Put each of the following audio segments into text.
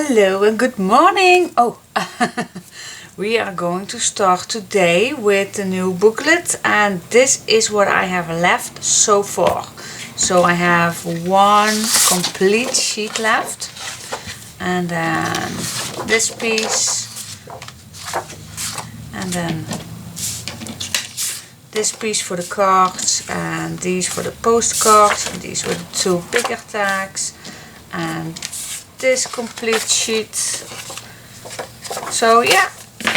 Hello and good morning. Oh, we are going to start today with the new booklet, and this is what I have left so far. So I have one complete sheet left, and then this piece, and then this piece for the cards, and these for the postcards, and these were the two bigger tags, and this complete sheet. So yeah,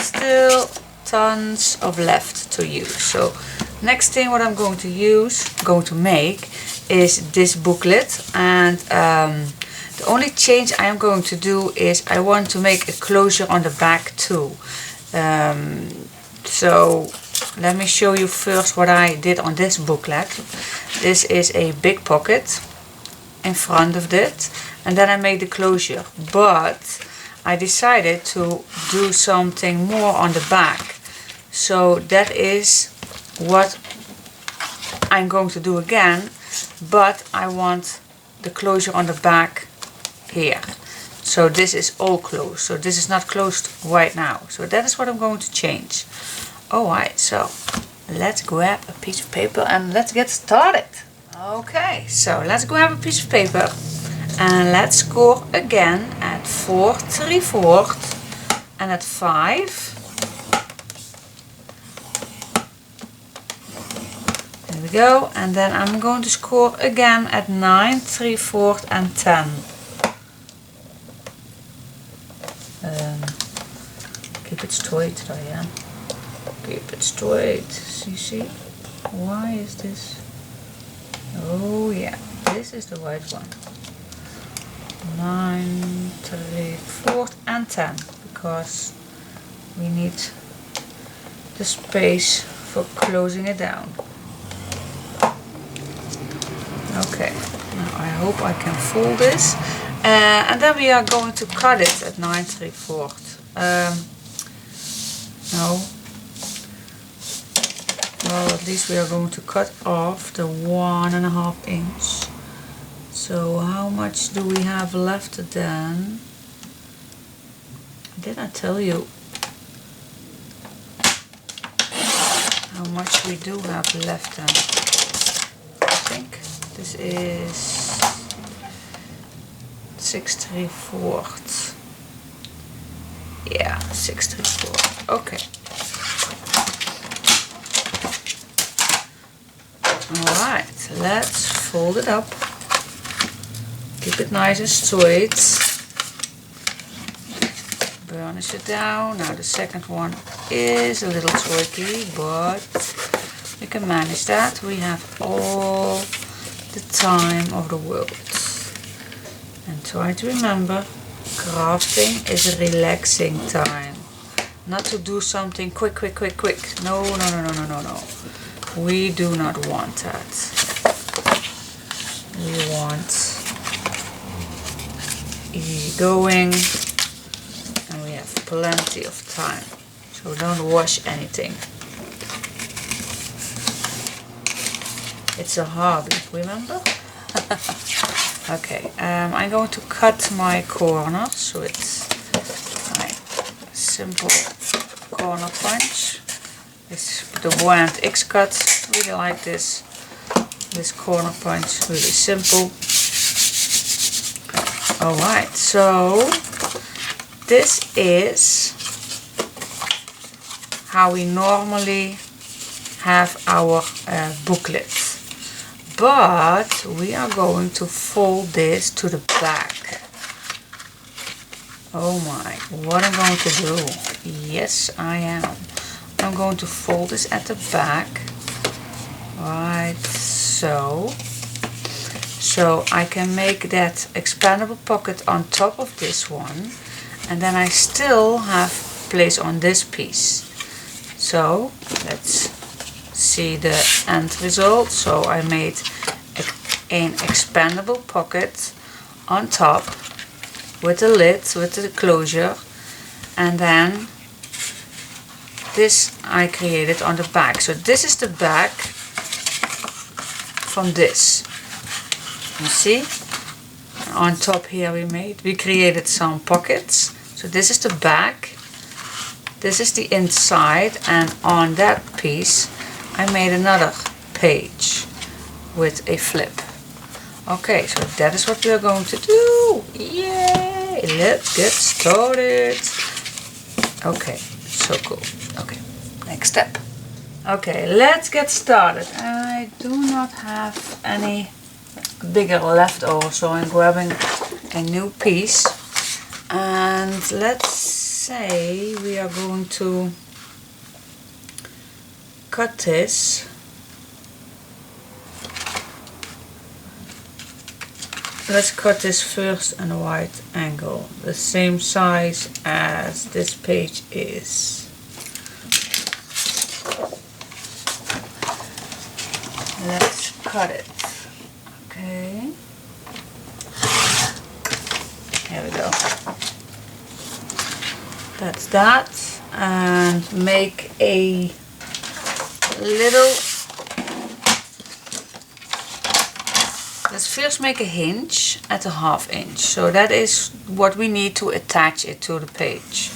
still tons of left to use. So next thing what I'm going to make is this booklet, and the only change I am going to do is I want to make a closure on the back too. So let me show you first what I did on this booklet. This is a big pocket in front of it, and then I made the closure, but I decided to do something more on the back. So that is what I'm going to do again, but I want the closure on the back here. So this is all closed, so this is not closed right now. So that is what I'm going to change. Alright, so let's grab a piece of paper and let's get started. Okay, so let's grab a piece of paper and let's score again at 4 3/4 and at 5. There we go, and then I'm going to score again at 9 3/4 and 10. Keep it straight, Diane. Keep it straight. See? Why is this? Oh yeah, this is the right one. 9 3/4 and 10, because we need the space for closing it down. Okay, now I hope I can fold this, and then we are going to cut it at 9 3/4. No. Well, at least we are going to cut off the 1.5 inch. So how much do we have left then? Did I tell you how much we do have left then? I think this is 6 3/4. Yeah, 6 3/4. Okay. Alright, let's fold it up. Keep it nice and straight. Burnish it down. Now the second one is a little tricky, but we can manage that. We have all the time of the world. And try to remember, crafting is a relaxing time. Not to do something quick. No. We do not want that. We want easy going, and we have plenty of time. So don't rush anything. It's a hobby, remember? Okay, I'm going to cut my corners, so it's my simple corner punch. It's the brand X-Cut. Really like this corner punch, really simple. Alright, so this is how we normally have our booklet, but we are going to fold this to the back. Oh my, what I'm going to do? Yes, I am. I'm going to fold this at the back, right, so I can make that expandable pocket on top of this one, and then I still have place on this piece. So let's see the end result. So I made an expandable pocket on top with the lid, with the closure, and then this I created on the back. So this is the back from this. You see? On top here we created some pockets. So this is the back, this is the inside, and on that piece I made another page with a flip. Okay, so that is what we are going to do. Yay! Let's get started. Okay, so cool. Okay, next step. Okay, let's get started. I do not have any bigger leftover, so I'm grabbing a new piece. And let's say we are going to cut this. Let's cut this first in a wide angle, the same size as this page is. Let's cut it. Okay. Here we go. That's that. And make a little. Let's first make a hinge at a 1/2 inch. So that is what we need to attach it to the page.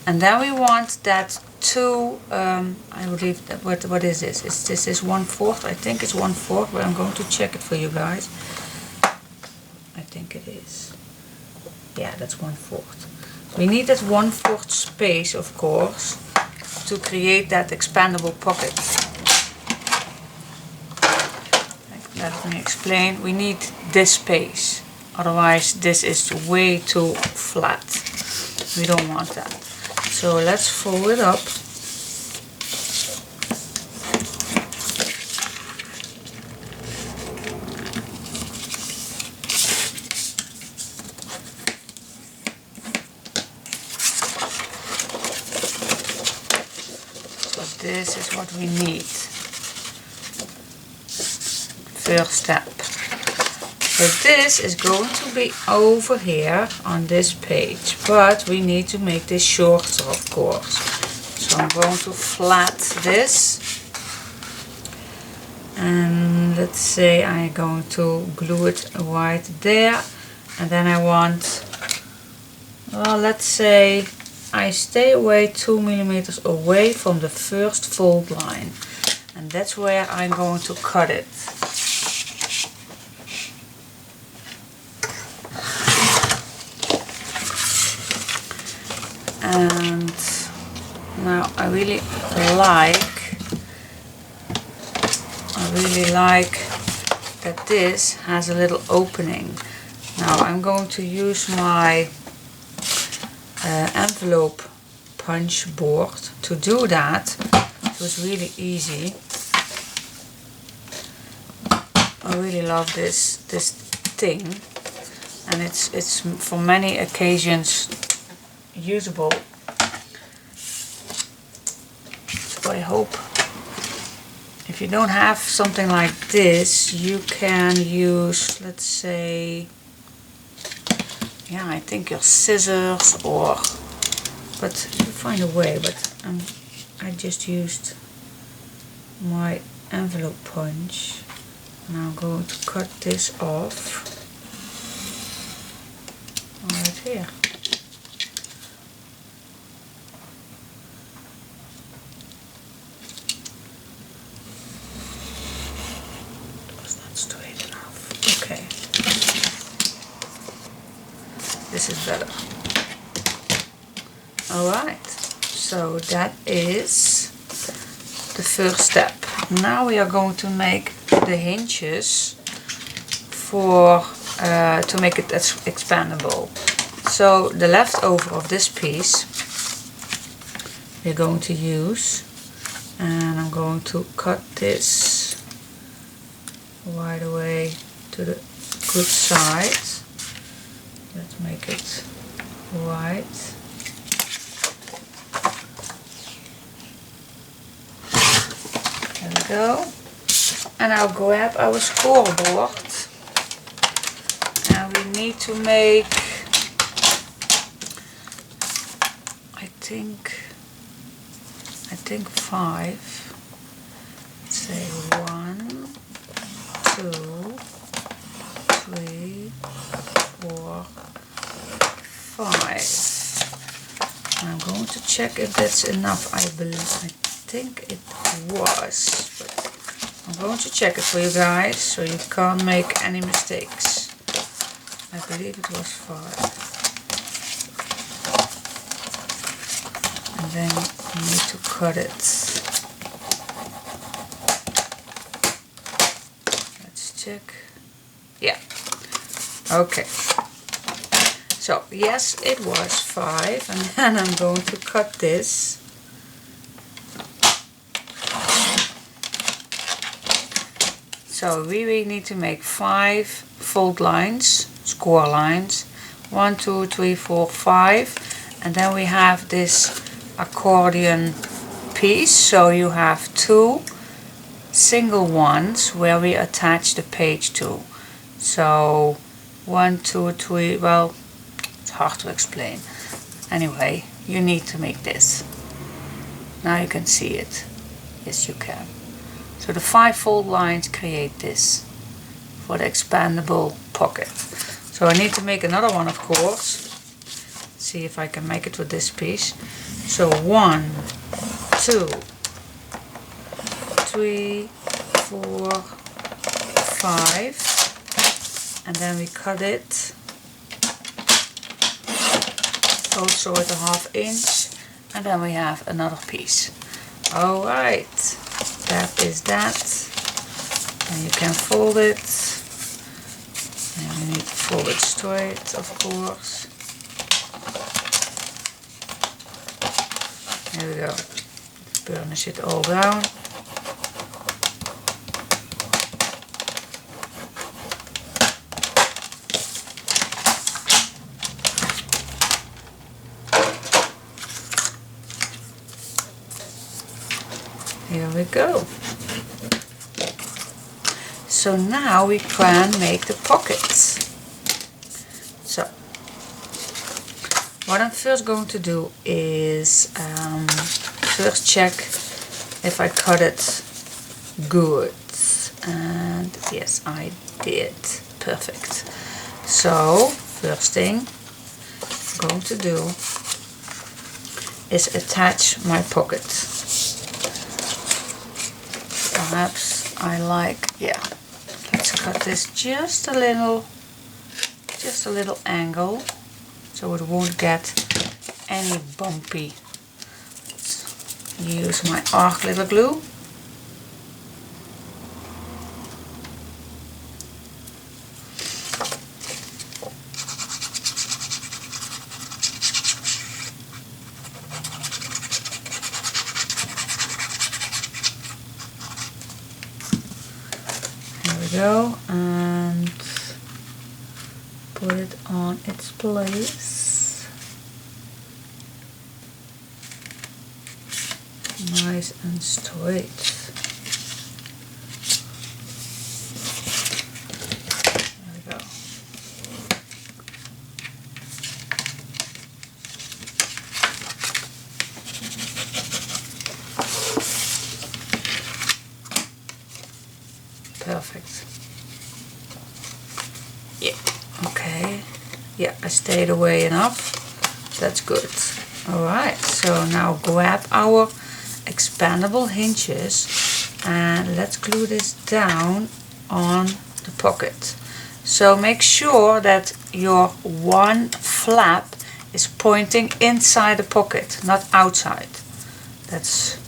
And then we want that to, I believe that, what is this? This is 1/4, I think it's 1/4, but I'm going to check it for you guys. I think it is. Yeah, that's 1/4. We need that 1/4 space, of course, to create that expandable pocket. Let me explain. We need this space, otherwise this is way too flat. We don't want that. So let's fold it up. So this is what we need. First step. So this is going to be over here on this page, but we need to make this shorter, of course. So I'm going to flat this, and let's say I'm going to glue it right there, and then I want, well, let's say I stay away 2 millimeters away from the first fold line, and that's where I'm going to cut it. And now I really like that this has a little opening. Now I'm going to use my envelope punch board to do that. It was really easy. I really love this thing, and it's for many occasions usable. So I hope if you don't have something like this, you can use, let's say, yeah, I think your scissors, or, but you find a way. But I just used my envelope punch, and I'm going to cut this off right here. Okay, this is better. Alright, so that is the first step. Now we are going to make the hinges for to make it expandable. So the leftover of this piece we're going to use, and I'm going to cut this right away to the good side. Let's make it right. There we go. And I'll grab our scoreboard, and we need to make, I think 5. Let's say 1, 2, 3, 4, 5. I'm going to check if that's enough. I think it was, but I'm going to check it for you guys so you can't make any mistakes. I believe it was 5. And then you need to cut it. Let's check. Yeah. Okay. So yes, it was 5, and then I'm going to cut this. So we need to make 5 fold lines, score lines, 1, 2, 3, 4, 5, and then we have this accordion piece. So you have 2 single ones where we attach the page to. So 1, 2, 3. Well, it's hard to explain. Anyway, you need to make this. Now you can see it. Yes, you can. So the 5 fold lines create this for the expandable pocket. So I need to make another one, of course. See if I can make it with this piece. So 1, 2, 3, 4, 5, and then we cut it also with a 1/2 inch, and then we have another piece. Alright. That is that, and you can fold it, and you need to fold it straight, of course. There we go. Burnish it all down. Here we go. So now we can make the pockets. So what I'm first going to do is first check if I cut it good. And yes, I did. Perfect. So first thing I'm going to do is attach my pocket. Perhaps I like, yeah, let's cut this just a little angle so it won't get any bumpy. Let's use my arc glitter glue. Go and put it on its place. Nice and straight. There we go. Perfect. Yeah, okay. Yeah, I stayed away enough. That's good. Alright, so now grab our expandable hinges and let's glue this down on the pocket. So make sure that your one flap is pointing inside the pocket, not outside. That's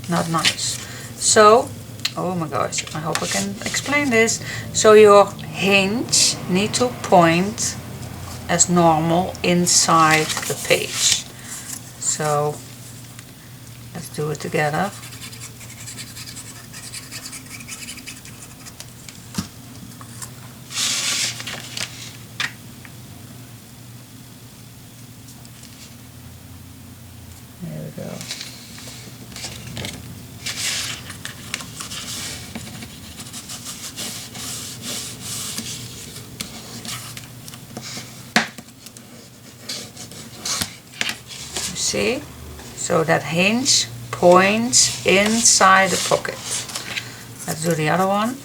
not nice. So, oh my gosh, I hope I can explain this. So your hinge need to point as normal inside the page. So let's do it together. There we go. See? So that hinge points inside the pocket. Let's do the other one.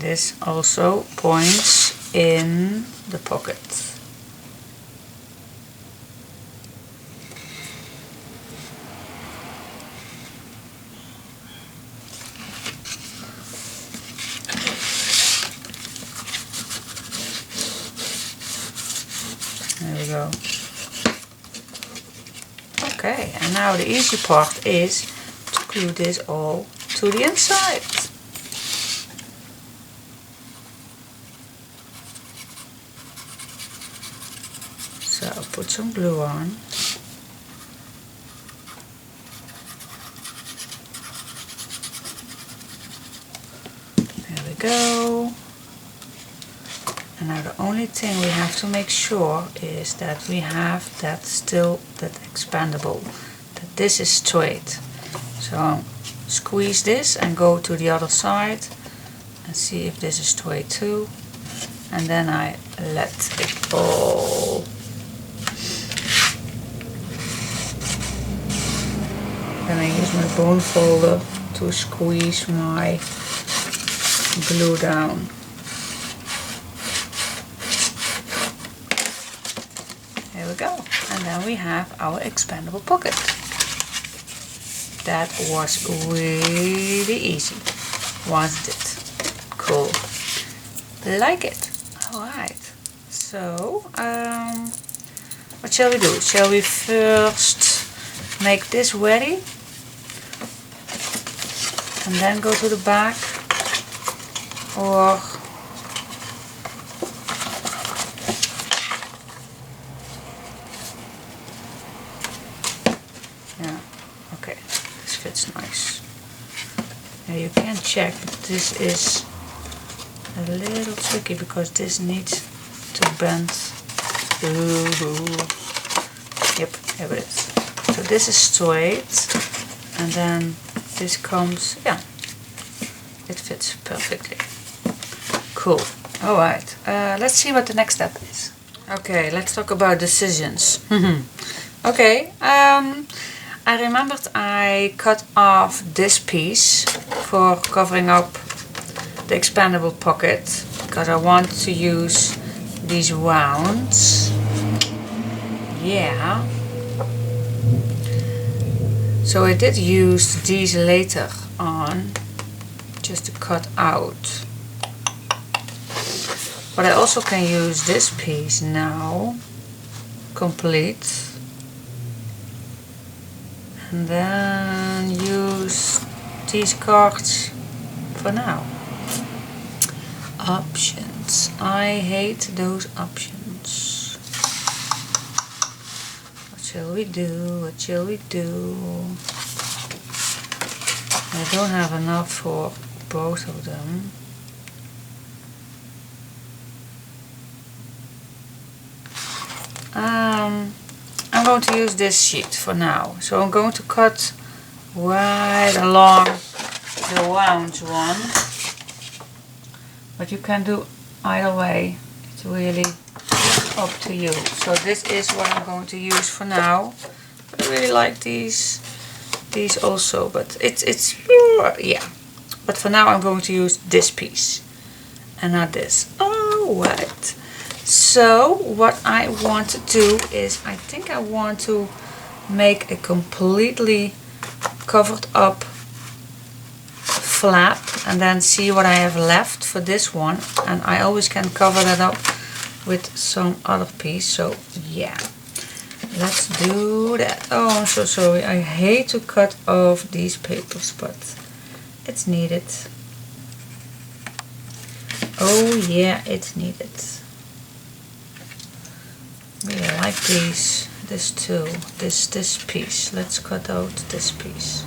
this also points in the pocket. There we go. Okay, and now the easy part is to glue this all to the inside. So put some glue on. There we go. And now the only thing we have to make sure is that we have that expandable, that this is straight. So squeeze this and go to the other side and see if this is straight too. And then I let it all. Then I use my bone folder to squeeze my glue down. There we go. And then we have our expandable pocket. That was really easy, wasn't it? Cool. Like it. Alright. So, what shall we do? Shall we first make this ready? And then go to the back? Or yeah, okay, this fits nice. Now you can check, but this is a little tricky because this needs to bend. Ooh. Yep, here it is. So this is straight, and then this comes, yeah, it fits perfectly. Cool. Alright, let's see what the next step is. Okay, let's talk about decisions. Okay, I remembered I cut off this piece for covering up the expandable pocket because I want to use these rounds. Yeah. So I did use these later on just to cut out. But I also can use this piece now, complete, and then use these cards for now. Options. I hate those options. What shall we do? What shall we do? I don't have enough for both of them. I'm going to use this sheet for now. So I'm going to cut right along the round one. But you can do either way. It's really up to you. So this is what I'm going to use for now. But I really like these also. But it's yeah. But for now I'm going to use this piece and not this. Alright. So what I want to do is, I think I want to make a completely covered up flap and then see what I have left for this one, and I always can cover that up with some other piece. So yeah, let's do that. Oh, I'm so sorry, I hate to cut off these papers, but it's needed. Oh yeah, it's needed. Really like this too, this piece. Let's cut out this piece.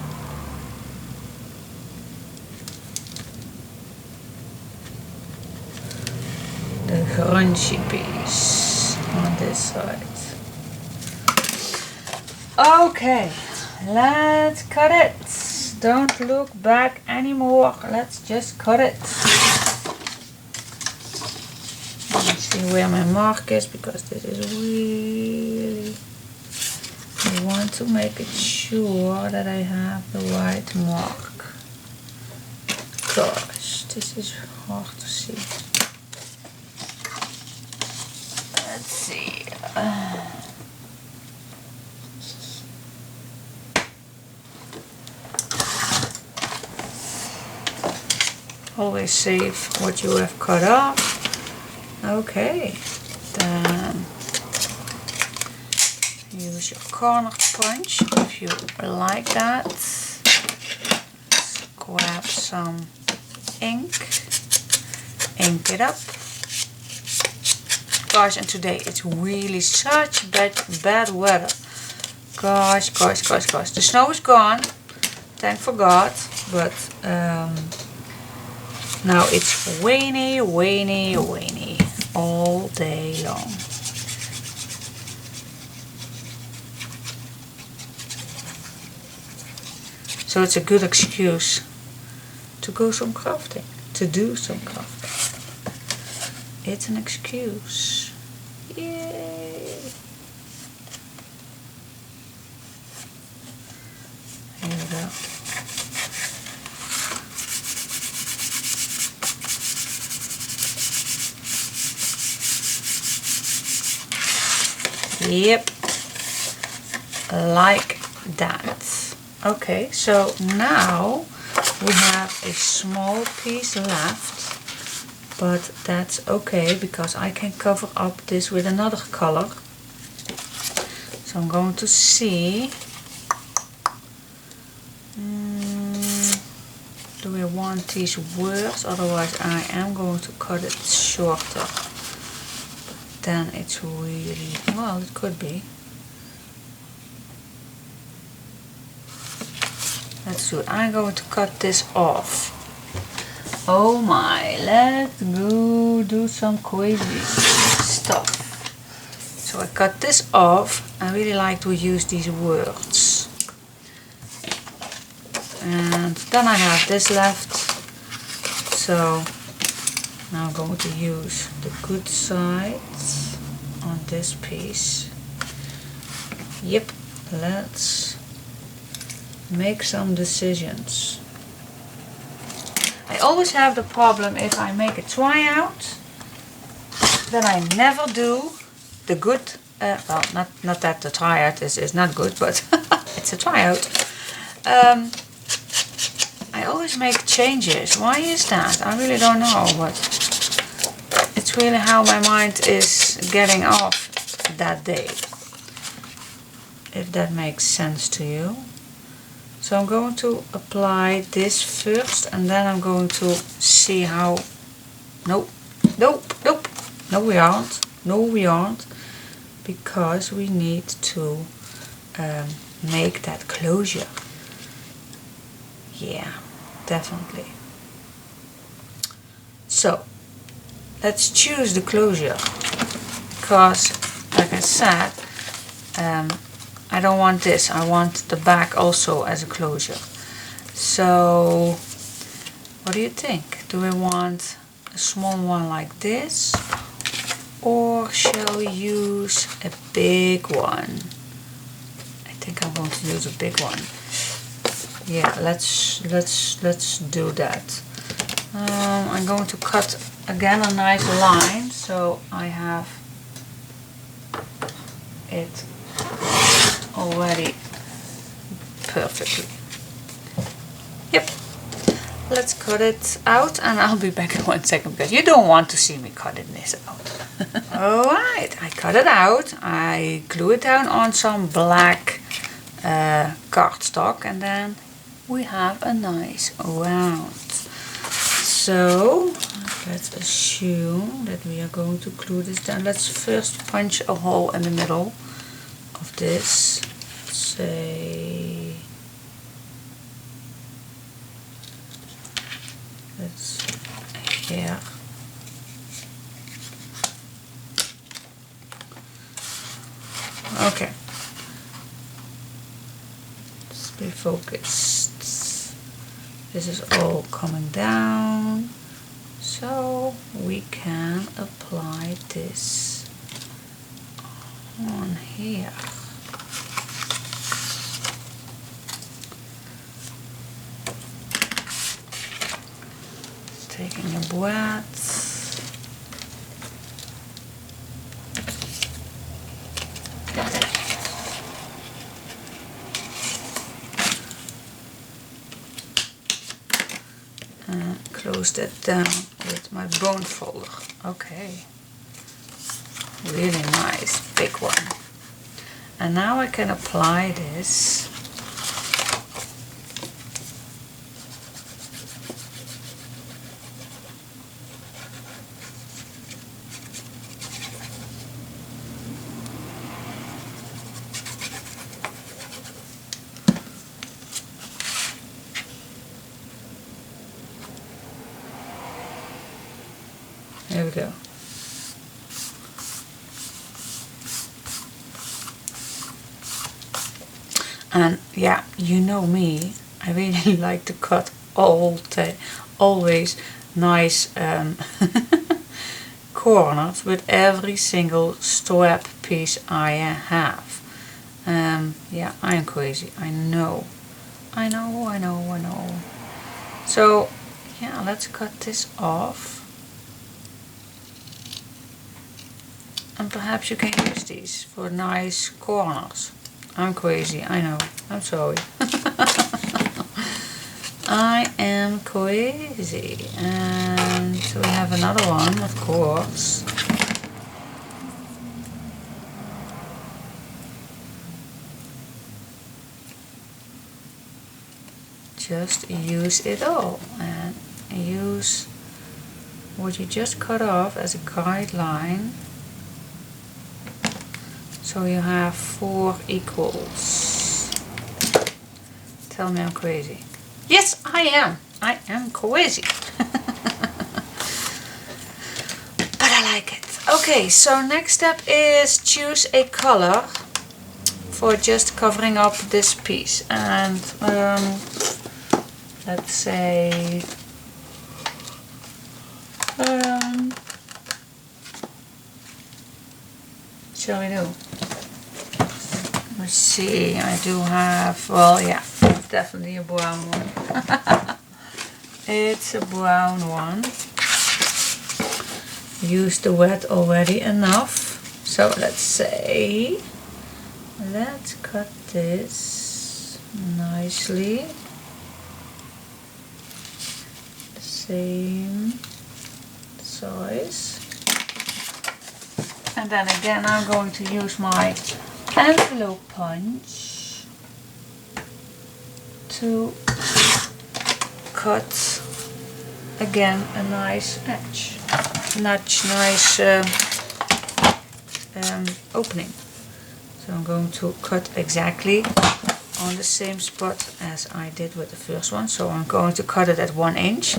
The crunchy piece on this side. Okay, let's cut it. Don't look back anymore. Let's just cut it. See where my mark is, because this is really, I want to make it sure that I have the right mark. gosh, this is hard to see. Let's see. Always save what you have cut off. Okay, then use your corner punch if you like that. Grab some ink it up. Gosh, and today it's really such bad weather. Gosh. The snow is gone, thank for God, but now it's rainy all day long. So it's a good excuse to go some crafting, to do some crafting. It's an excuse. Yay! Here we go. Yep, like that. Okay, so now we have a small piece left, but that's okay because I can cover up this with another color. So I'm going to see, do we want these words? Otherwise I am going to cut it shorter. Then it's really, well, it could be. Let's do it. I'm going to cut this off. Oh my, let's go do some crazy stuff. So I cut this off. I really like to use these words. And then I have this left. So now I'm going to use the good side on this piece. Yep, let's make some decisions. I always have the problem if I make a tryout, then I never do the good, well, not that the tryout is not good, but it's a tryout. I always make changes. Why is that? I really don't know, but it's really how my mind is getting off that day, if that makes sense to you. So I'm going to apply this first, and then I'm going to see how, nope, no we aren't, because we need to make that closure. Yeah, definitely. So let's choose the closure, because like I said, I don't want this, I want the back also as a closure. So what do you think? Do we want a small one like this, or shall we use a big one? I think I'm going to use a big one. Yeah, let's do that. I'm going to cut again a nice line, so I have it already perfectly. Yep, let's cut it out, and I'll be back in 1 second because you don't want to see me cutting this out. Alright, I cut it out, I glue it down on some black cardstock, and then we have a nice round. So let's assume that we are going to glue this down. Let's first punch a hole in the middle of this, say, that's here. Okay, let's be focused. This is all coming down, so we can apply this on here. Taking a boîte. Close that down with my bone folder. Okay. Really nice, big one. And now I can apply this There we go. And yeah, you know me, I really like to cut always nice corners with every single strap piece I have. Yeah, I am crazy, I know. So yeah, let's cut this off. And perhaps you can use these for nice corners. I'm crazy, I know, I'm sorry. I am crazy. And we have another one, of course. Just use it all and use what you just cut off as a guideline. So you have 4 equals. Tell me I'm crazy. Yes, I am. I am crazy. But I like it. Okay, so next step is choose a color for just covering up this piece. And let's say shall we do? Let's see, I do have, well yeah, it's definitely a brown one. It's a brown one. Used the wet already enough. So let's say, let's cut this nicely. Same size. And then again I'm going to use my envelope punch to cut again a nice edge. Nice opening. So I'm going to cut exactly on the same spot as I did with the first one. So I'm going to cut it at 1 inch.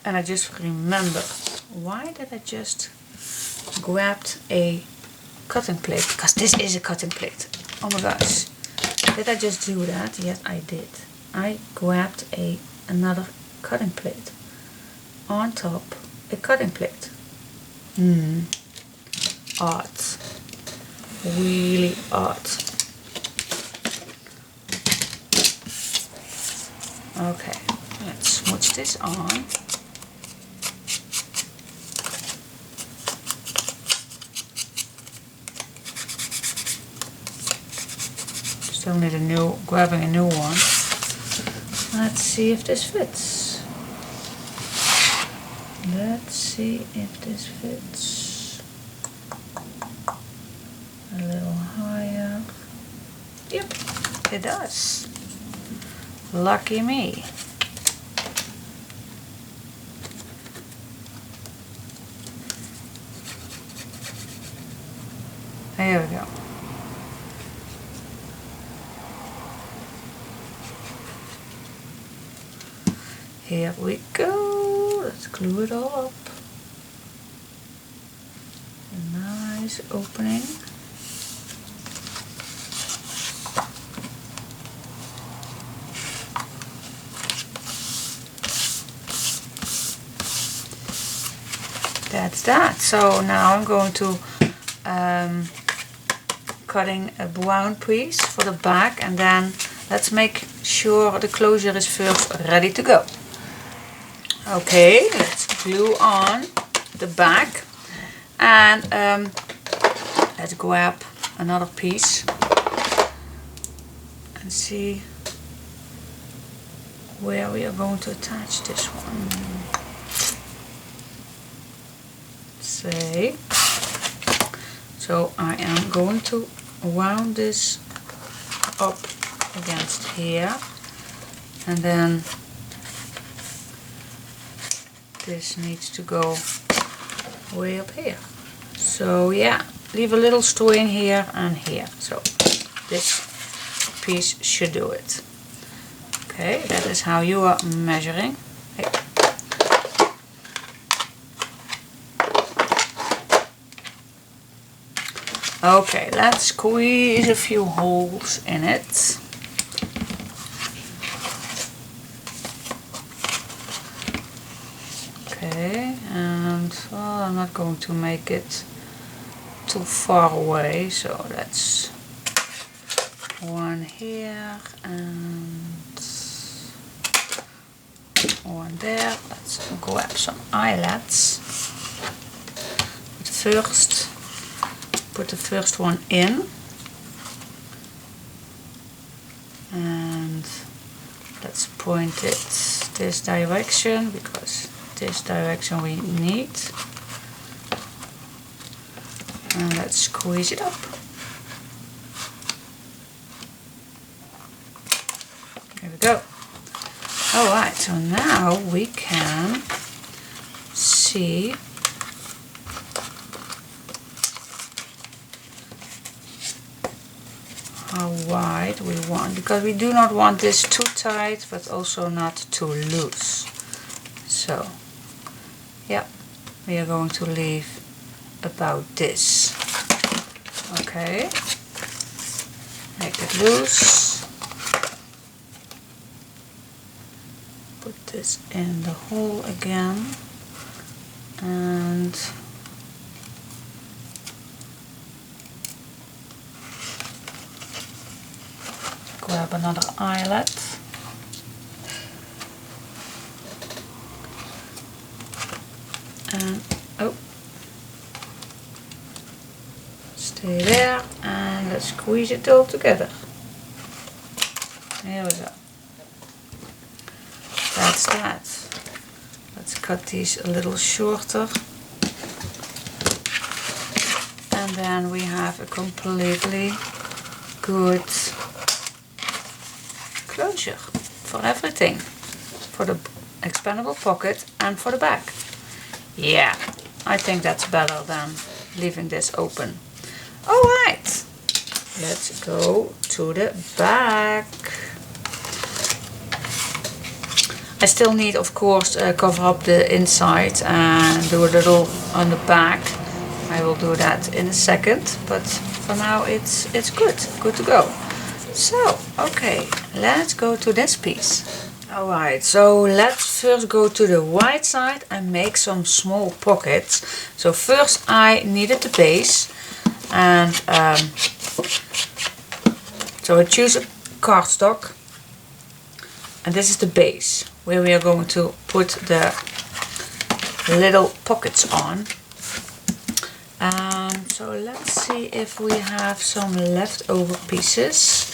And I just remembered, why did I just grabbed a cutting plate? Because this is a cutting plate. Oh my gosh. Did I just do that? Yes, I did. I grabbed another cutting plate. On top, a cutting plate. Odd. Really odd. Okay, let's smooch this on. Still need grabbing a new one. Let's see if this fits. Let's see if this fits. A little higher. Yep, it does. Lucky me. There we go. Here we go. Let's glue it all up. A nice opening. That's that. So now I'm going to cutting a brown piece for the back and then let's make sure the closure is first ready to go. Okay, let's glue on the back, and let's grab another piece and see where we are going to attach this one. So I am going to wound this up against here, and then this needs to go way up here. So yeah, leave a little strain here and here. So this piece should do it. Okay, that is how you are measuring. Hey. Okay, let's squeeze a few holes in it. Okay, and well, I'm not going to make it too far away, so that's one here and one there. Let's grab some eyelets. Put the first one in, and let's point it this direction because this direction we need, and let's squeeze it up. There we go. Alright, so now we can see how wide we want, because we do not want this too tight but also not too loose. So yeah, we are going to leave about this. Okay, make it loose, put this in the hole again, and grab another eyelet, and oh, stay there, and let's squeeze it all together. There we go. That's that. Let's cut these a little shorter, and then we have a completely good closure for everything, for the expandable pocket and for the back. Yeah, I think that's better than leaving this open. Alright, let's go to the back. I still need, of course, cover up the inside and do a little on the back. I will do that in a second, but for now it's good to go. So, okay, let's go to this piece. Alright, so let's first go to the right side and make some small pockets. So first I needed the base, and so I choose a cardstock, and this is the base where we are going to put the little pockets on. So let's see if we have some leftover pieces.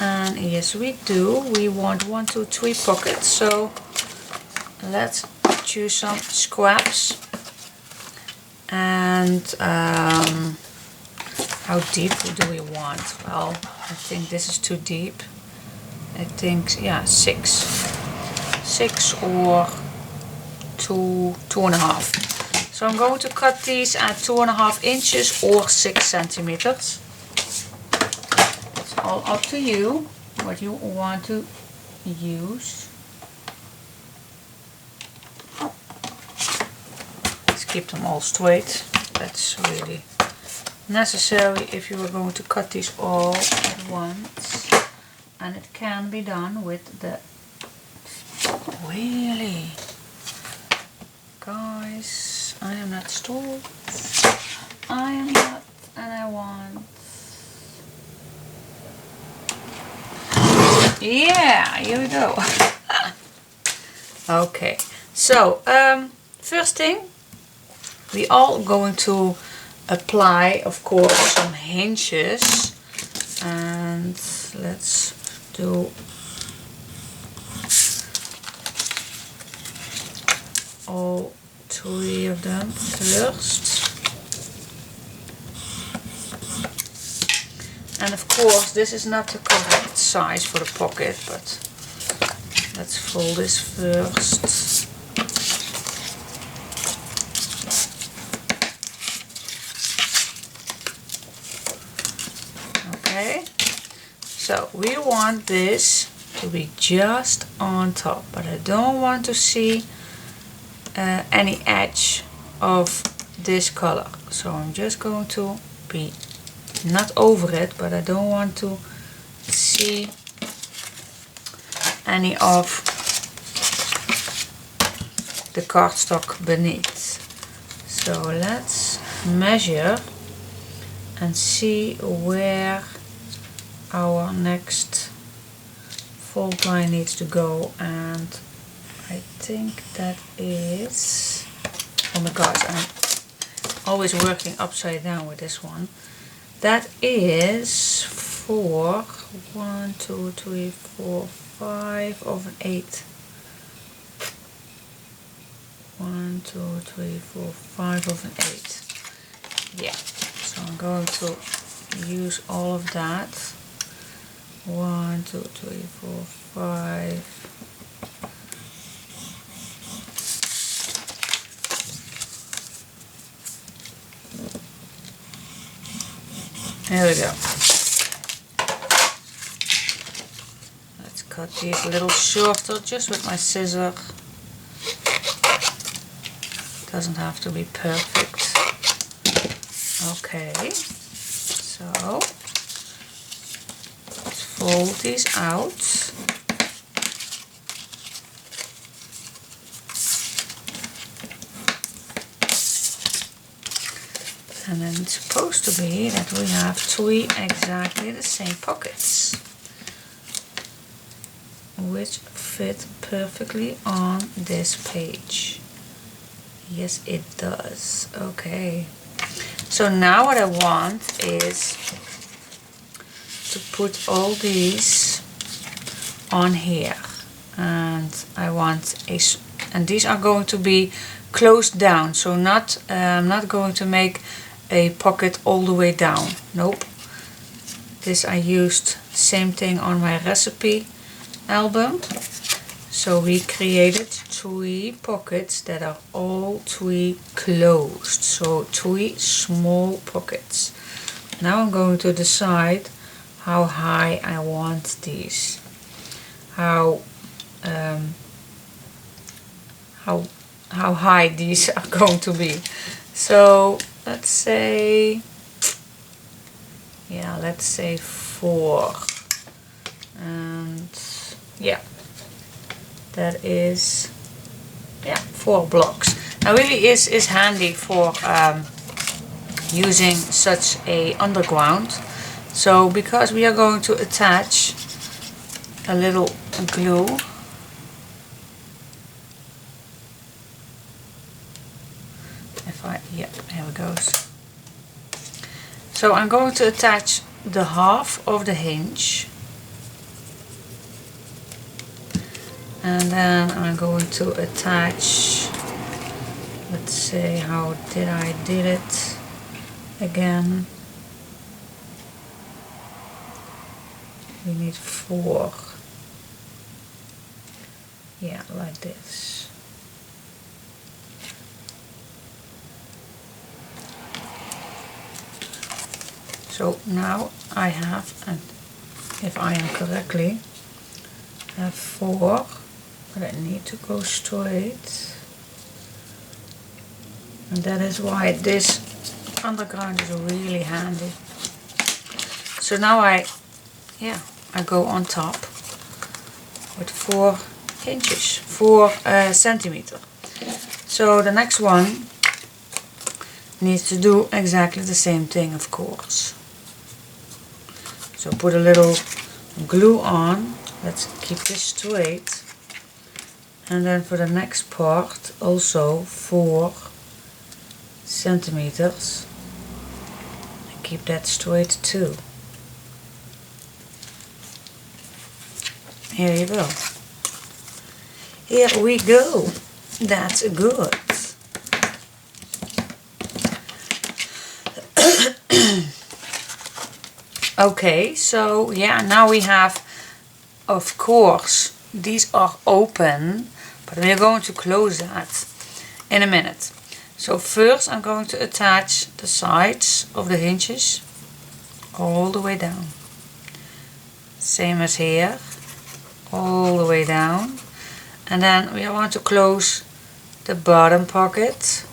And yes, we do. We want 1, 2, 3 pockets. So let's choose some scraps. And how deep do we want? Well, I think this is too deep. I think, yeah, 6 or 2.5. So I'm going to cut these at 2.5 inches or 6 centimeters. It's all up to you what you want to use. Let's keep them all straight. That's really necessary if you are going to cut these all at once. And it can be done with the... Really? Guys, I am not stalled. I am not, and I want. Yeah, here we go. Okay, so first thing, we are going to apply, of course, some hinges, and let's do all 3 of them first. And of course this is not the correct size for the pocket, but let's fold this first. Okay, so we want this to be just on top, but I don't want to see any edge of this color. So I'm just going to be not over it, but I don't want to see any of the cardstock beneath. So let's measure and see where our next fold line needs to go, and I think that is, oh my gosh, I'm always working upside down with this one. That is for 1, 2, 3, 4, 5 of an 8. 1, 2, 3, 4, 5 of an 8. Yeah, so I'm going to use all of that. 1, 2, 3, 4, 5. There we go. Let's cut these a little shorter just with my scissor. Doesn't have to be perfect. Okay, so let's fold these out. And then it's supposed to be that we have 3 exactly the same pockets, which fit perfectly on this page. Yes, it does. Okay. So now what I want is to put all these on here, and I want and these are going to be closed down. So not I'm not going to make a pocket all the way down. Nope. This I used same thing on my recipe album. So we created 3 pockets that are all 3 closed. So 3 small pockets. Now I'm going to decide how high I want these. How high these are going to be. So let's say, yeah, let's say 4, and yeah, that is, yeah, 4 blocks. Now really is handy for using such a underground. So because we are going to attach a little glue, yeah, here it goes. So I'm going to attach the half of the hinge, and then I'm going to attach, let's say, how did I did it again. We need 4. Yeah, like this. So now I have, and if I am correctly, I have 4, but I need to go straight. And that is why this underground is really handy. So now I go on top with 4 inches, 4 centimeter. So the next one needs to do exactly the same thing, of course. So put a little glue on let's keep this straight. And then for the next part also 4 centimeters. And keep that straight too. Here you go. Here we go. That's good. Okay, so yeah, now we have, of course, these are open, but we're going to close that in a minute. So first I'm going to attach the sides of the hinges all the way down. Same as here, all the way down. And then we want to close the bottom pocket.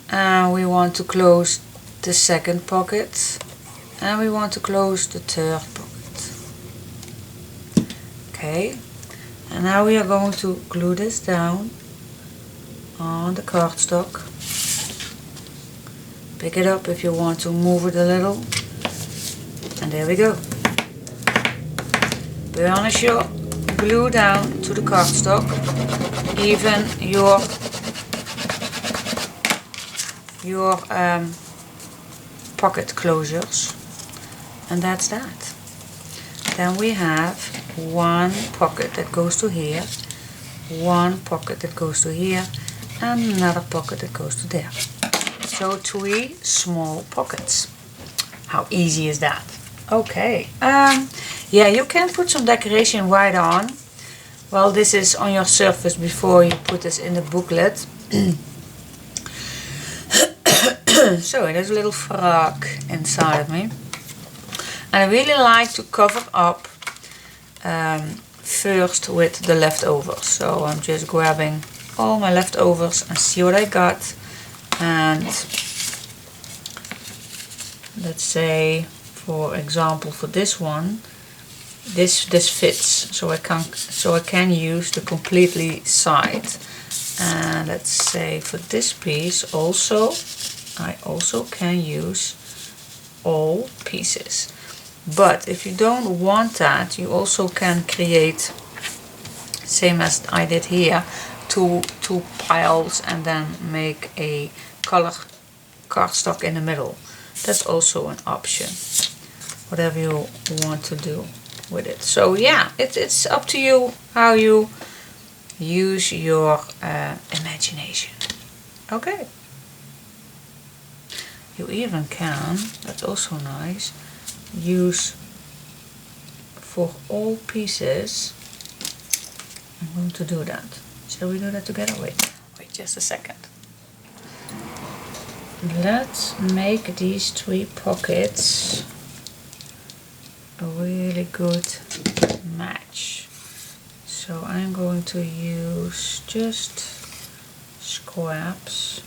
And we want to close the second pocket. And we want to close the third pocket. Okay. And now we are going to glue this down on the cardstock. Pick it up if you want to move it a little. And there we go. Burnish your glue down to the cardstock. Even your pocket closures. And that's that. Then we have one pocket that goes to here, one pocket that goes to here, and another pocket that goes to there. So 3 small pockets. How easy is that? Okay. Yeah, you can put some decoration right on. Well, this is on your surface before you put this in the booklet. So there's a little frog inside of me. And I really like to cover up first with the leftovers. So I'm just grabbing all my leftovers and see what I got. And let's say, for example, for this one, this fits. So I can use the completely side. And let's say for this piece also, I also can use all pieces. But if you don't want that, you also can create, same as I did here, two piles and then make a color cardstock in the middle. That's also an option. Whatever you want to do with it. So yeah, it's up to you how you use your imagination. Okay. You even can, that's also nice, use for all pieces. I'm going to do that. Shall we do that together? Wait just a second. Let's make these 3 pockets a really good match. So I'm going to use just scraps.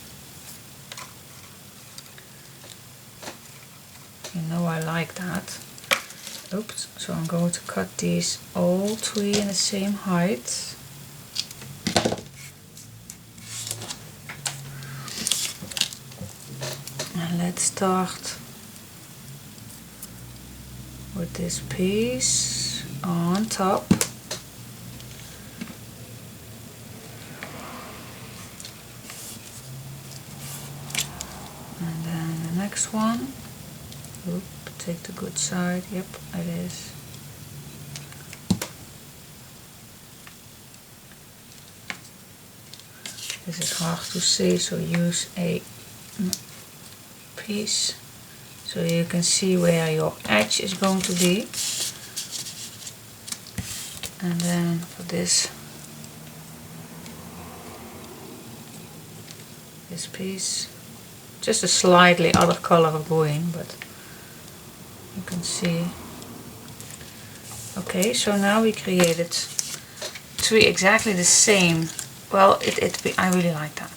You know I like that. Oops, so I'm going to cut these all 3 in the same height. And let's start with this piece on top. And then the next one. Oop, take the good side. Yep, it is. This is hard to see, so use a piece so you can see where your edge is going to be. And then for this piece, just a slightly other color of green, but you can see. Okay, so now we created 3 exactly the same. Well, I really like that.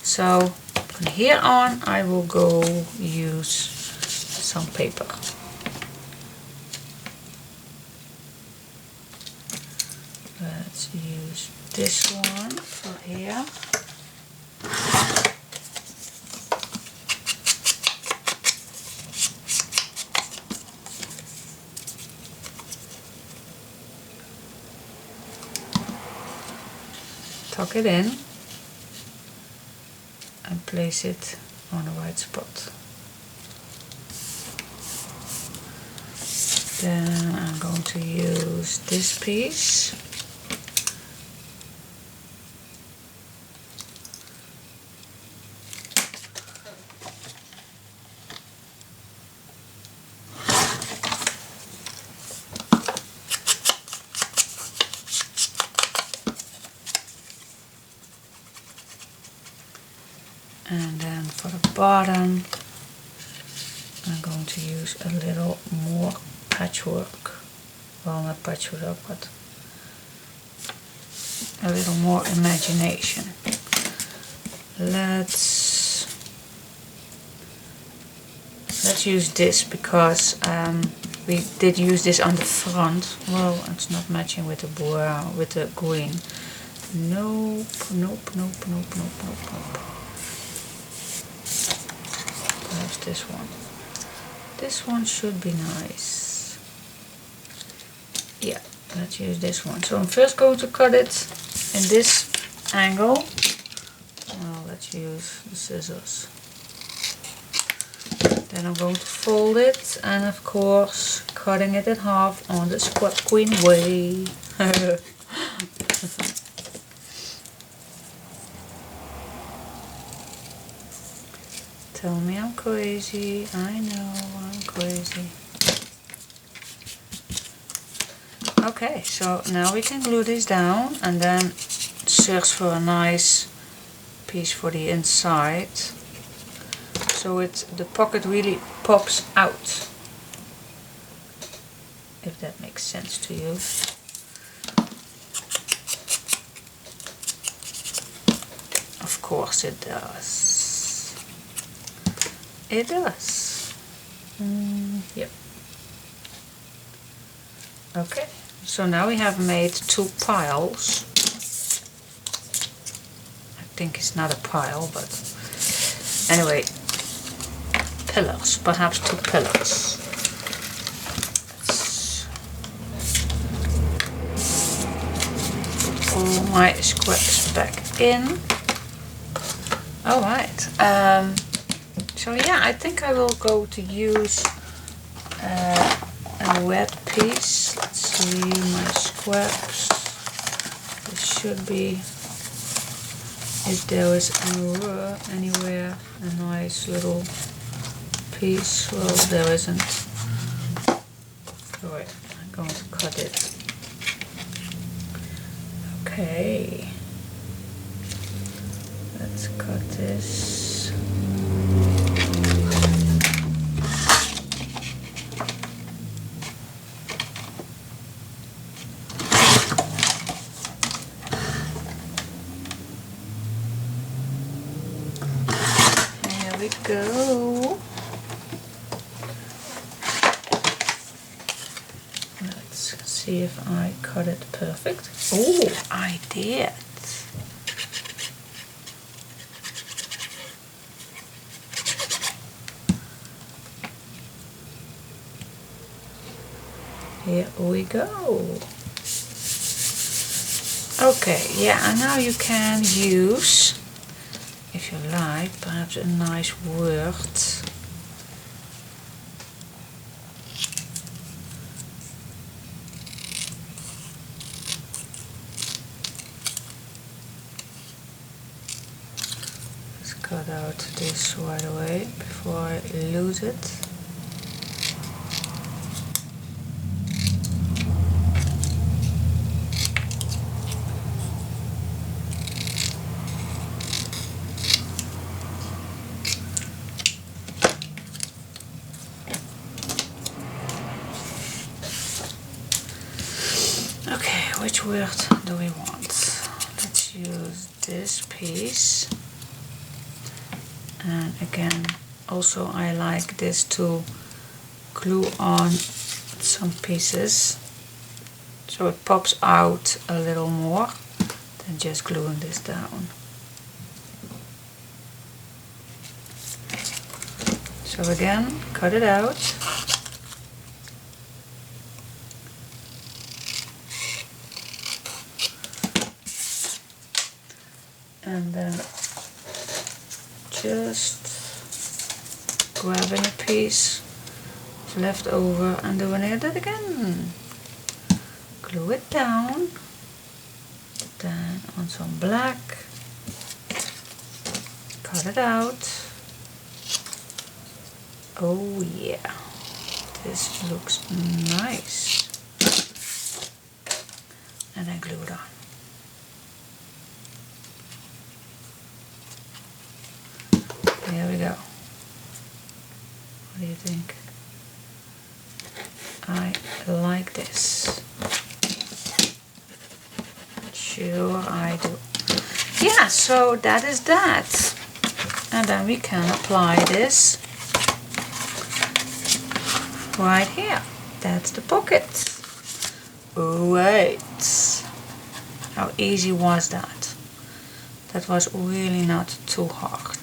So from here on I will go use some paper. Let's use this one for here. tuck it in and place it on the right spot. Then I'm going to use this piece. And then for the bottom, I'm going to use a little more patchwork. Well, not patchwork, but a little more imagination. Let's use this because we did use this on the front. Well, it's not matching with the brown, with the green. Nope, nope, nope, nope, nope, nope, nope. Perhaps this one. This one should be nice. Yeah, let's use this one. So I'm first going to cut it in this angle. Well, let's use the scissors. Then I'm going to fold it and of course cutting it in half on the Scrapqueen way. Tell me I'm crazy. I know I'm crazy. Okay, so now we can glue this down and then search for a nice piece for the inside. So the pocket really pops out. If that makes sense to you. Of course it does. It does. Yep. Okay, so now we have made two piles. I think it's not a pile, but anyway, pillars, perhaps two pillars. Let's put all my scraps back in. Alright. So yeah, I think I will go to use a wet piece. Let's see my scraps. This should be, if there is anywhere a nice little piece. Well, there isn't. Alright, I'm going to cut it. Okay. Let's cut this. We go. Let's see if I cut it perfect. Oh, I did. Here we go. Okay, yeah, and now you can use, if you like, perhaps a nice word. Let's cut out this right away before I lose it. Which word do we want? Let's use this piece. And again, also I like this to glue on some pieces so it pops out a little more than just gluing this down. So again, cut it out. and then just grabbing a piece left over and doing it again. Glue it down, then on some black, cut it out. Oh yeah, this looks nice. And then glue it on. There we go. What do you think? I like this. Sure I do. Yeah, so that is that. And then we can apply this right here. That's the pocket. Wait. How easy was that? That was really not too hard.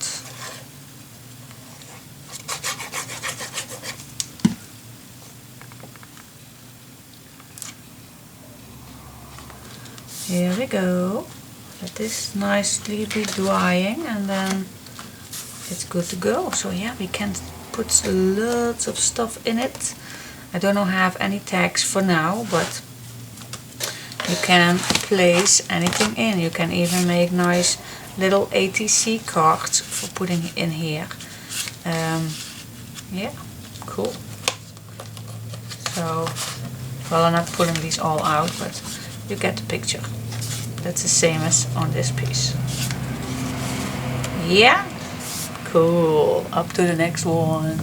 Here we go. Let this nicely be drying and then it's good to go. So yeah, we can put lots of stuff in it. I don't have any tags for now, but you can place anything in. You can even make nice little ATC cards for putting in here. Yeah, cool. So, well, I'm not pulling these all out, but you get the picture. That's the same as on this piece. Yeah, cool. Up to the next one.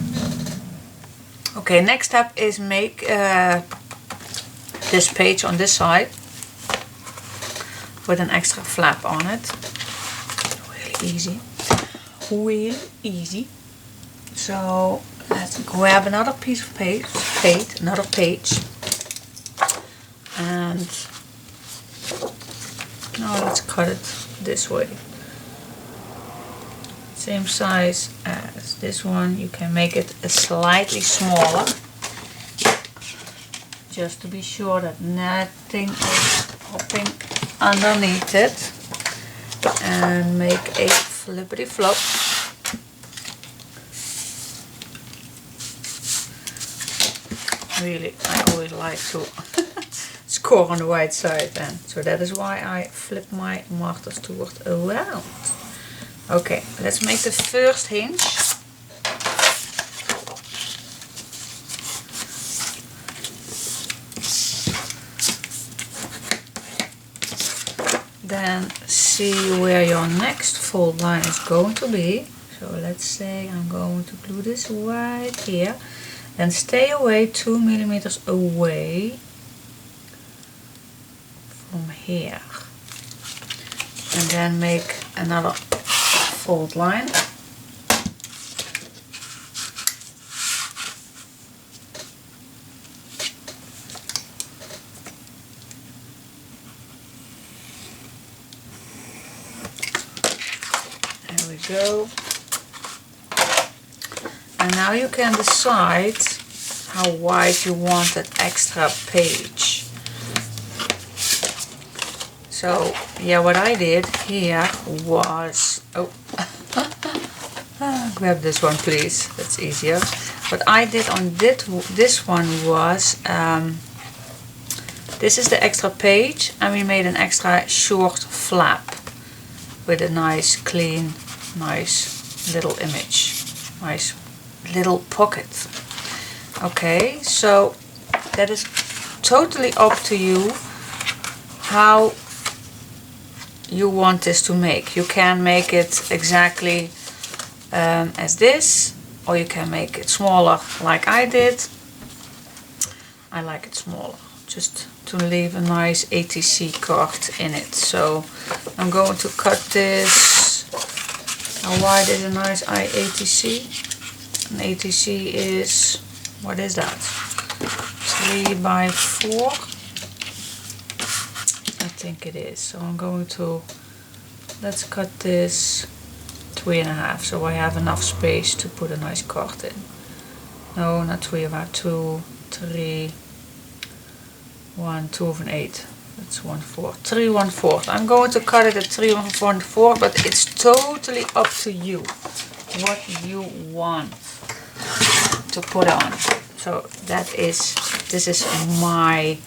Okay, next step is make this page on this side with an extra flap on it. Really easy. Really easy. So let's grab another piece of another page, and now let's cut it this way. Same size as this one. You can make it a slightly smaller, just to be sure that nothing is hopping underneath it, and make a flippity flop. Really, I always like to score on the right side then. So that is why I flip my markers towards around. Okay, let's make the first hinge. Then see where your next fold line is going to be. So let's say I'm going to glue this right here. Then stay away 2 millimeters away from here. And then make another fold line. There we go. And now you can decide how wide you want that extra page. So yeah, what I did here was, grab this one please, that's easier. What I did on this one was, this is the extra page, and we made an extra short flap with a nice clean, nice little image, nice little pocket. Okay, so that is totally up to you how you want this to make. You can make it exactly as this, or you can make it smaller like I did. I like it smaller, just to leave a nice ATC card in it. So I'm going to cut this. How wide is a nice ATC? An ATC is, what is that? 3 by 4? I think it is. So I'm going to, let's cut this 3.5, so I have enough space to put a nice card in. No, not 3, about 2, 3, 1, 2 of an 8. That's 1/4, 3 1/4. I'm going to cut it at 3 1/4, but it's totally up to you what you want to put on. So this is my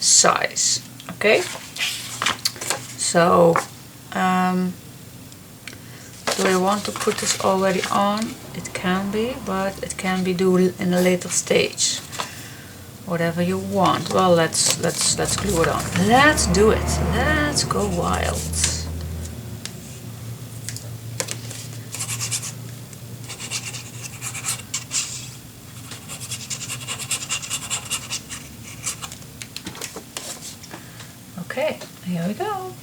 size. Okay. So do I want to put this already on? It can be, but it can be done in a later stage. Whatever you want. Well, let's glue it on. Let's do it. Let's go wild. Okay, here we go.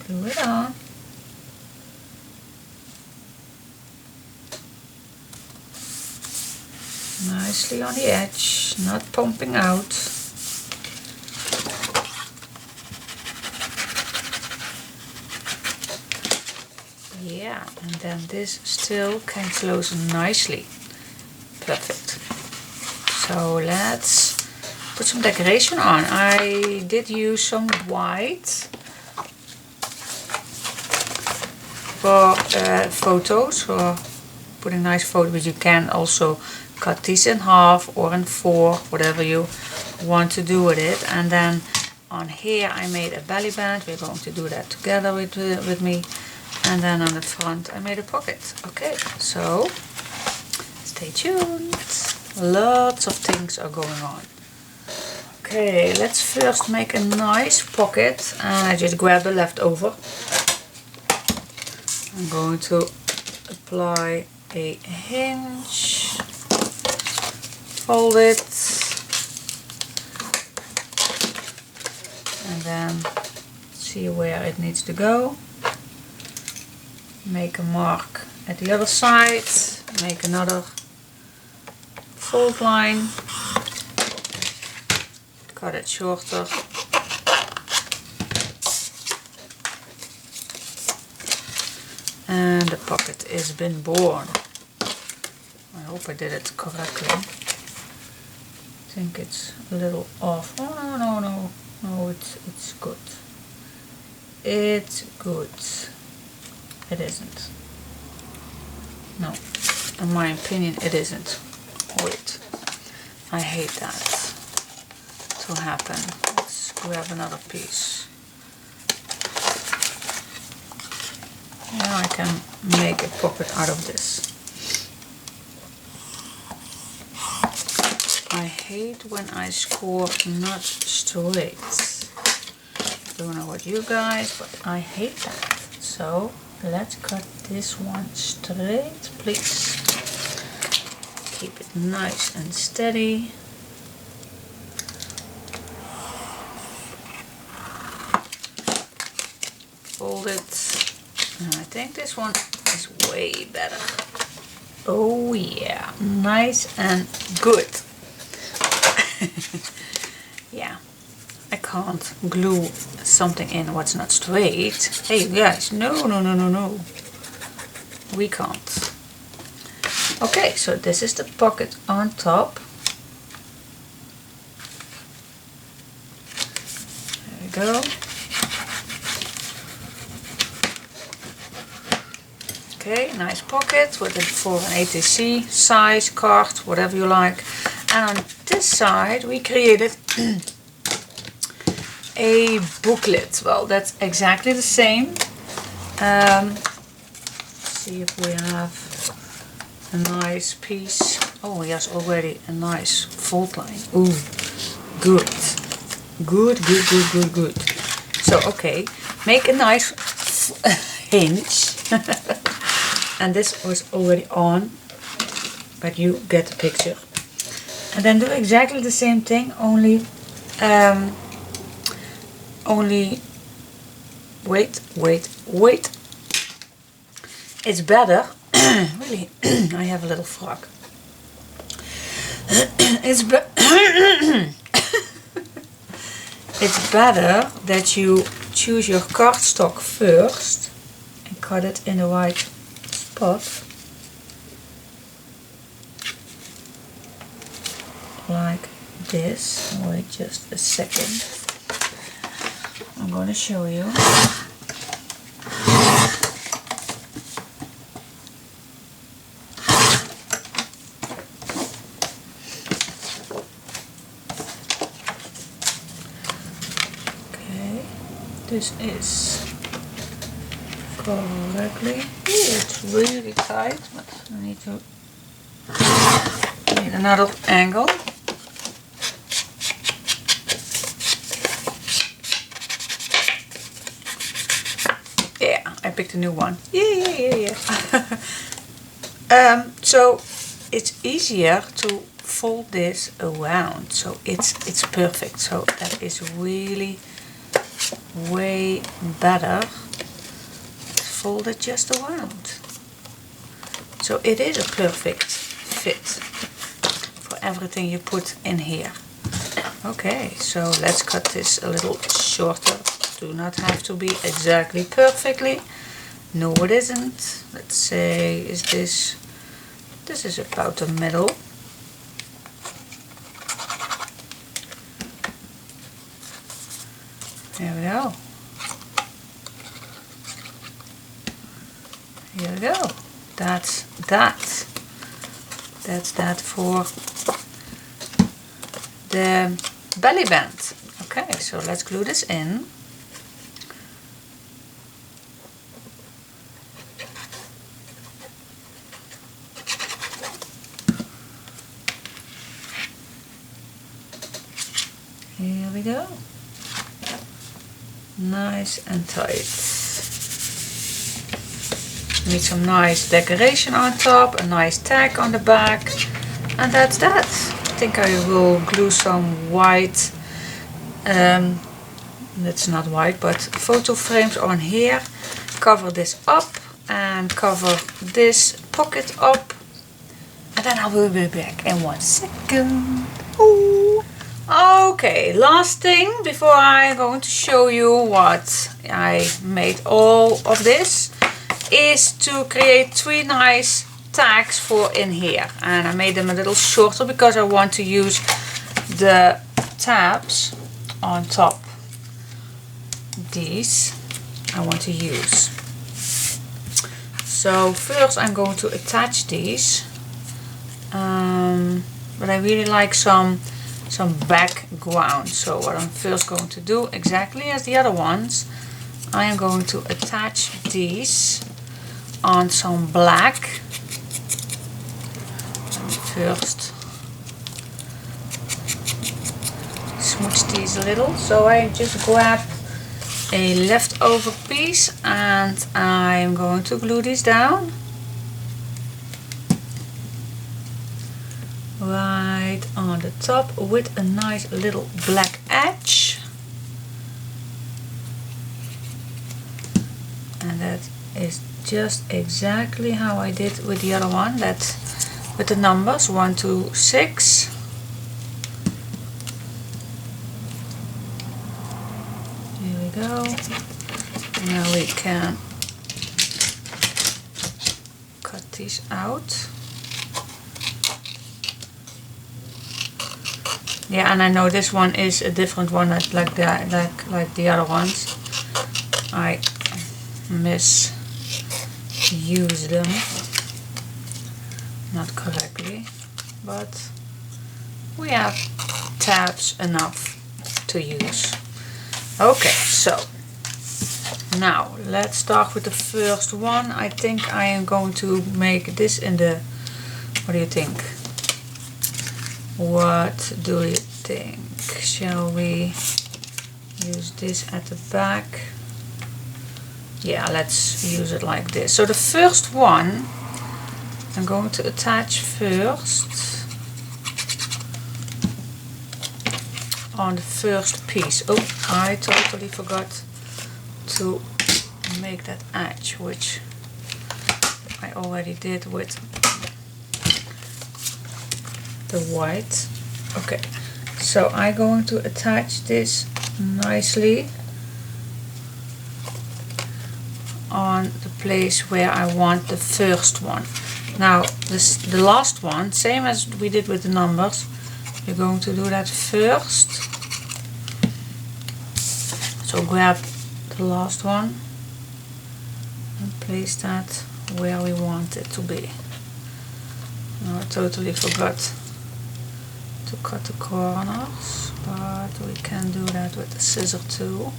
Glue it on. Nicely on the edge, not pumping out. Yeah, and then this still can close nicely. Perfect. So let's put some decoration on. I did use some white for photos, for putting nice photos, but you can also cut these in half or in 4, whatever you want to do with it. And then on here I made a belly band. We're going to do that together with me. And then on the front I made a pocket. Okay, so stay tuned. Lots of things are going on. Okay, let's first make a nice pocket. And I just grabbed the leftover. I'm going to apply a hinge, fold it, and then see where it needs to go. Make a mark at the other side, make another fold line, cut it shorter. And the pocket has been born. I hope I did it correctly. I think it's a little off. Oh no, it's good. It's good. It isn't. No, in my opinion it isn't. Wait, I hate that to happen. Let's grab another piece. Now I can make a pocket out of this. I hate when I score not straight. Don't know what you guys, but I hate that. So let's cut this one straight, please. Keep it nice and steady. Fold it. And I think this one is way better. Oh yeah, nice and good. Yeah, I can't glue something in what's not straight. Hey guys, no. We can't. Okay, so this is the pocket on top. There we go. Okay, nice pocket with it for an ATC size card, whatever you like. And on this side we created a booklet. Well, that's exactly the same. See if we have a nice piece. Oh, here's already a nice fold line. Ooh, good. Good. So, okay, make a nice hinge. And this was already on, but you get the picture. And then do exactly the same thing, only wait. It's better, really, I have a little frog. It's better that you choose your cardstock first and cut it in the right spot. Like this. Wait just a second. I'm going to show you. Okay, this is correctly. Ooh, it's really tight, but I need another angle. Yeah, I picked a new one. Yeah. So it's easier to fold this around, so it's perfect. So that is really way better. Fold it just around. So it is a perfect fit for everything you put in here. Okay, so let's cut this a little shorter. Do not have to be exactly perfectly. No, it isn't. Let's say, this is about the middle. There we go. Here we go. That's that. That's that for the belly band. Okay, so let's glue this in. Here we go. Nice and tight. Need some nice decoration on top, a nice tag on the back, and that's that. I think I will glue some white, it's not white, but photo frames on here. Cover this up and cover this pocket up, and then I will be back in 1 second. Ooh. Okay, last thing before I'm going to show you what I made all of this is to create 3 nice tags for in here, and I made them a little shorter because I want to use the tabs on top. These I want to use. So first I'm going to attach these, but I really like some background. So what I'm first going to do, exactly as the other ones, I am going to attach these on some black. Let me first smooch these a little. So I just grab a leftover piece and I'm going to glue these down right on the top with a nice little black edge, and that is just exactly how I did with the other one, that with the numbers 1, 2, 6. Here we go. Now we can cut these out. Yeah, and I know this one is a different one, like the other ones. I misused them, not correctly, but we have tabs enough to use. Okay, so now let's start with the first one. I think I am going to make this in the, what do you think? What do you think? Shall we use this at the back? Yeah, let's use it like this. So the first one I'm going to attach first on the first piece. Oh, I totally forgot to make that edge, which I already did with the white. Okay, so I'm going to attach this nicely on the place where I want the first one. Now the last one, same as we did with the numbers, you're going to do that first. So grab the last one and place that where we want it to be. Now I totally forgot to cut the corners, but we can do that with the scissor too.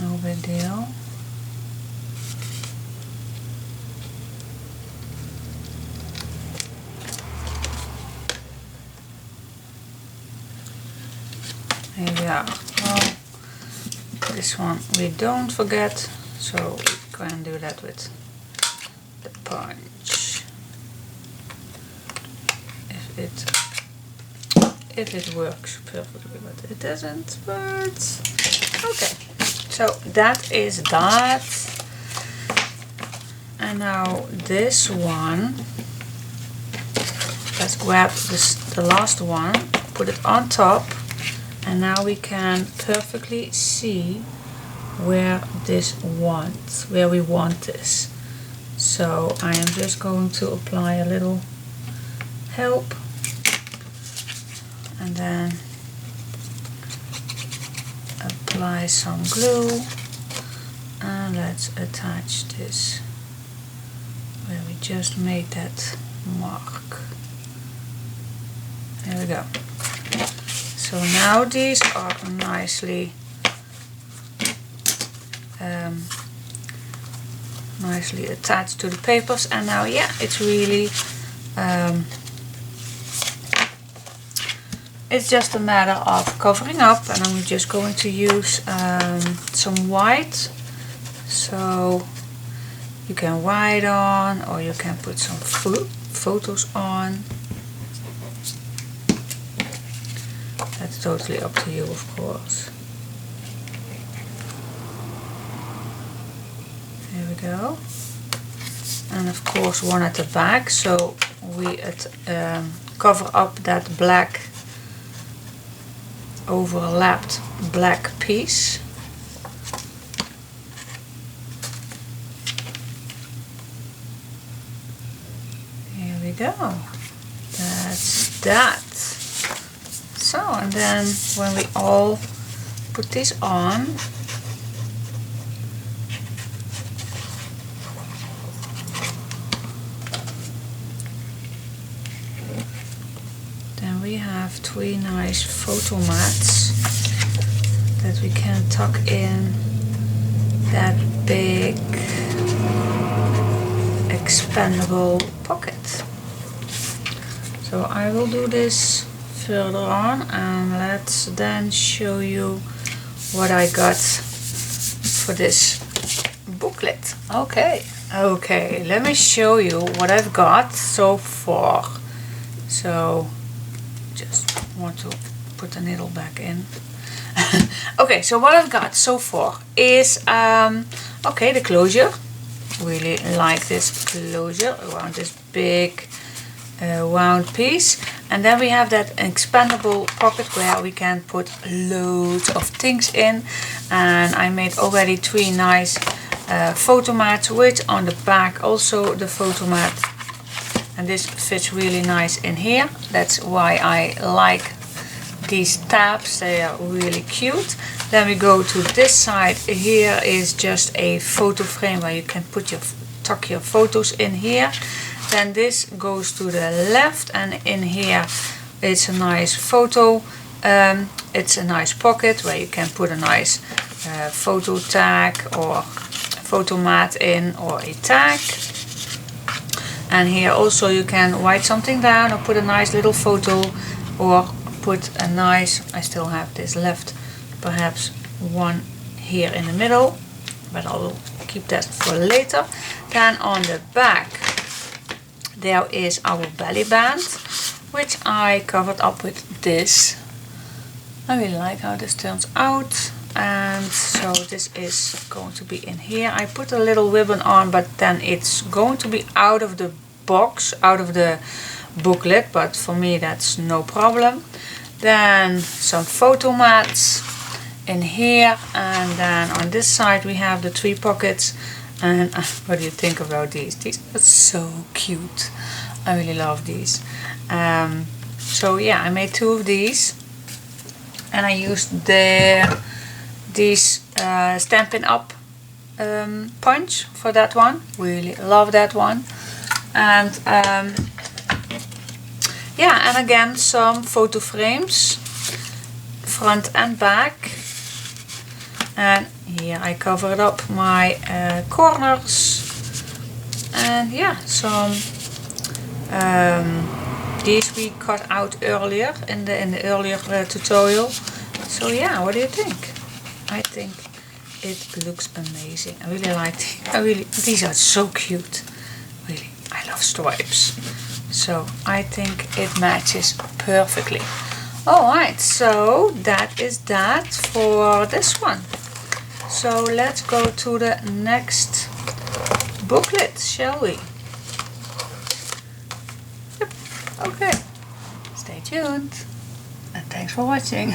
No big deal. Here we are. Well, this one we don't forget, so we can do that with the punch. If it works perfectly, but it doesn't. But okay, so that is that. And now this one. Let's grab the last one, put it on top. And now we can perfectly see where we want this. So I am just going to apply a little help and then apply some glue, and let's attach this where we just made that mark. There we go. So now these are nicely attached to the papers, and now yeah, it's really it's just a matter of covering up, and I'm just going to use some white. So you can write on, or you can put some photos on. That's totally up to you, of course. There we go. And of course one at the back, so we cover up that black overlapped black piece. Here we go. That's that. So, and then when we all put this on, then we have 3 nice photo mats that we can tuck in that big expandable pocket. So I will do this further on, and let's then show you what I got for this booklet. Okay, let me show you what I've got so far. So just want to put the needle back in. Okay, so what I've got so far is okay, the closure. Really like this closure around this big round piece, and then we have that expandable pocket where we can put loads of things in, and I made already 3 nice photo mats with on the back also the photo mat, and this fits really nice in here. That's why I like these tabs, they are really cute. Then we go to this side. Here is just a photo frame where you can put tuck your photos in here. Then this goes to the left, and in here it's a nice photo, it's a nice pocket where you can put a nice photo tag or photo mat in, or a tag. And here also you can write something down or put a nice little photo, or put a nice, I still have this left, perhaps one here in the middle, but I will keep that for later. Then on the back there is our belly band, which I covered up with this. I really like how this turns out, and so this is going to be in here. I put a little ribbon on, but then it's going to be out of the box, out of the booklet, but for me that's no problem. Then some photo mats in here, and then on this side we have the 3 pockets. And what do you think about these? These are so cute. I really love these. So yeah, I made 2 of these, and I used these Stampin' Up punch for that one. Really love that one. And yeah, and again some photo frames, front and back. And here I covered up my corners. And yeah, some these we cut out earlier in the earlier tutorial. So yeah, what do you think? I think it looks amazing. I really like these are so cute. Really, I love stripes. So I think it matches perfectly. Alright, so that is that for this one. So let's go to the next booklet, shall we? Yep. Okay. Stay tuned. And thanks for watching.